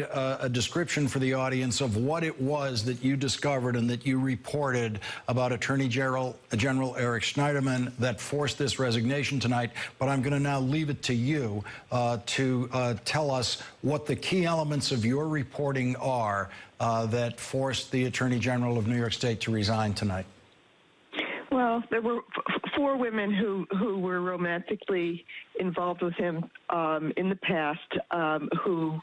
a description for the audience of what it was that you discovered and that you reported about Attorney General Eric Schneiderman that forced this resignation tonight. But I'm going to now leave it to you to tell us what the key elements of your reporting are that forced the Attorney General of New York State to resign tonight. Well, there were four women who were romantically involved with him in the past who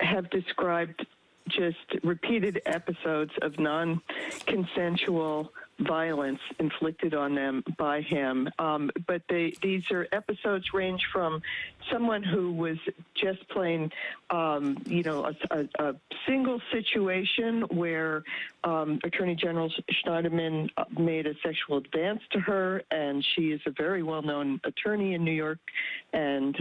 have described just repeated episodes of non-consensual violence inflicted on them by him. But these are episodes range from someone who was just plain, a single situation where Attorney General Schneiderman made a sexual advance to her, and she is a very well-known attorney in New York and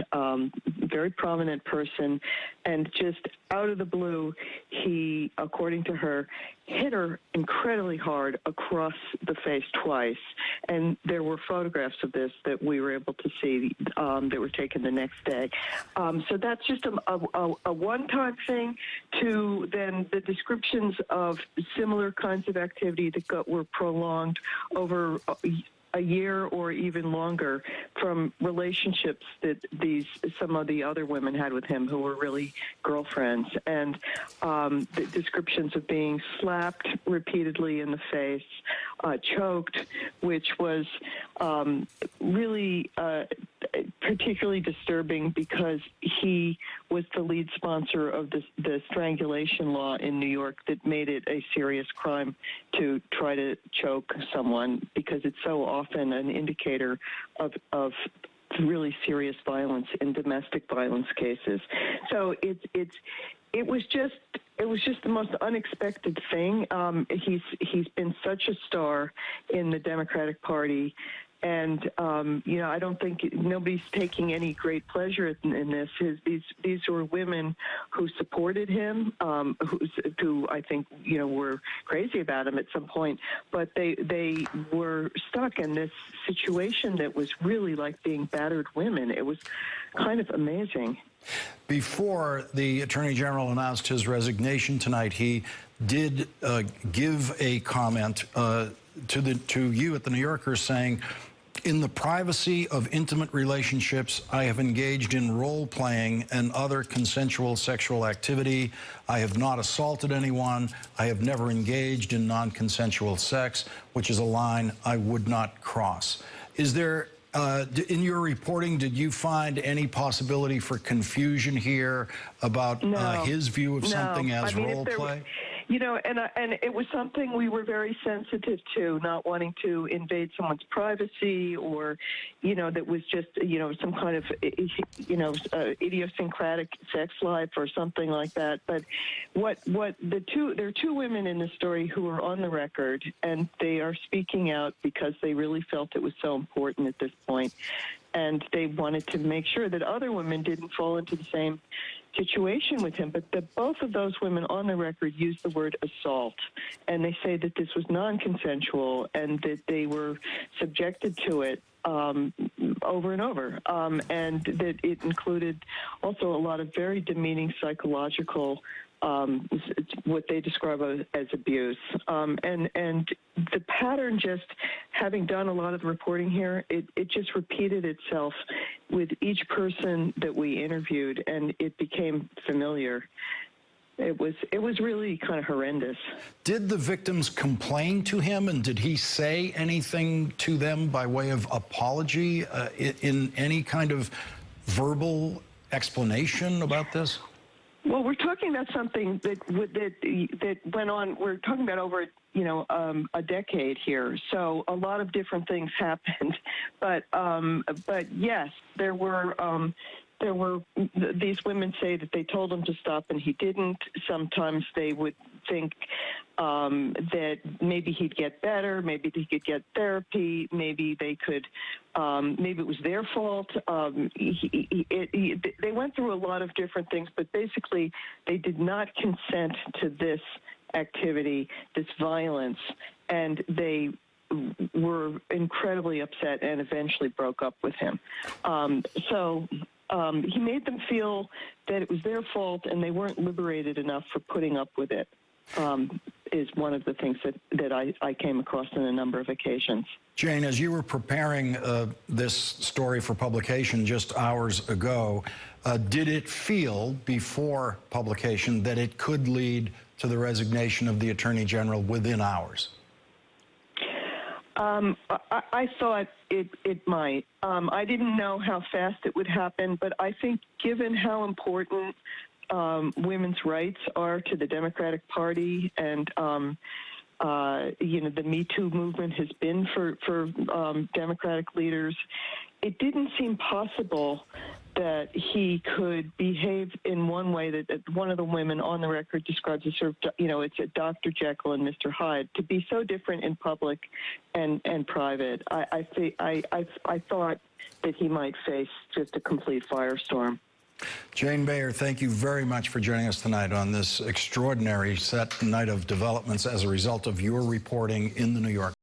very prominent person, and just out of the blue, he, according to her, hit her incredibly hard across the face twice. And there were photographs of this that we were able to see that were taken the next day. So that's just a one-time thing, to then the descriptions of similar kinds of activity that were prolonged over a year or even longer from relationships that some of the other women had with him who were really girlfriends, and the descriptions of being slapped repeatedly in the face, choked, which was really particularly disturbing because he was the lead sponsor of the strangulation law in New York that made it a serious crime to try to choke someone, because it's so often an indicator of really serious violence in domestic violence cases. So it was just the most unexpected thing. He's been such a star in the Democratic Party. And, I don't think nobody's taking any great pleasure in this. These were women who supported him, who I think, were crazy about him at some point. But they were stuck in this situation that was really like being battered women. It was kind of amazing. Before the Attorney General announced his resignation tonight, he did give a comment to you at the New Yorker saying, "In the privacy of intimate relationships, I have engaged in role-playing and other consensual sexual activity. I have not assaulted anyone. I have never engaged in non-consensual sex, which is a line I would not cross." Is there, in your reporting, did you find any possibility for confusion here about his view of something as role-play? And it was something we were very sensitive to, not wanting to invade someone's privacy, or, that was just, some kind of, idiosyncratic sex life or something like that. But there are two women in this story who are on the record, and they are speaking out because they really felt it was so important at this point. And they wanted to make sure that other women didn't fall into the same situation with him. But both of those women on the record used the word assault, and they say that this was non-consensual and that they were subjected to it over and over, and that it included also a lot of very demeaning psychological, what they describe as abuse. And the pattern, just having done a lot of reporting here, it just repeated itself with each person that we interviewed, and it became familiar. It was really kind of horrendous. Did the victims complain to him, and did he say anything to them by way of apology in any kind of verbal explanation about this? Well, we're talking about something that went on. We're talking about over, a decade here. So a lot of different things happened, but yes, there were these women say that they told him to stop and he didn't. Sometimes they would think that maybe he'd get better, maybe he could get therapy, maybe they could, maybe it was their fault. They went through a lot of different things, but basically they did not consent to this activity, this violence, and they were incredibly upset and eventually broke up with him. So he made them feel that it was their fault and they weren't liberated enough for putting up with it. Is one of the things that I came across on a number of occasions. Jane, as you were preparing this story for publication just hours ago, did it feel before publication that it could lead to the resignation of the Attorney General within hours? I thought it might. I didn't know how fast it would happen, but I think given how important women's rights are to the Democratic Party, and the Me Too movement has been for Democratic leaders, it didn't seem possible that he could behave in one way that one of the women on the record describes as sort of, it's a Dr. Jekyll and Mr. Hyde, to be so different in public and private. I thought that he might face just a complete firestorm. Jane Bayer, thank you very much for joining us tonight on this extraordinary night of developments as a result of your reporting in the New York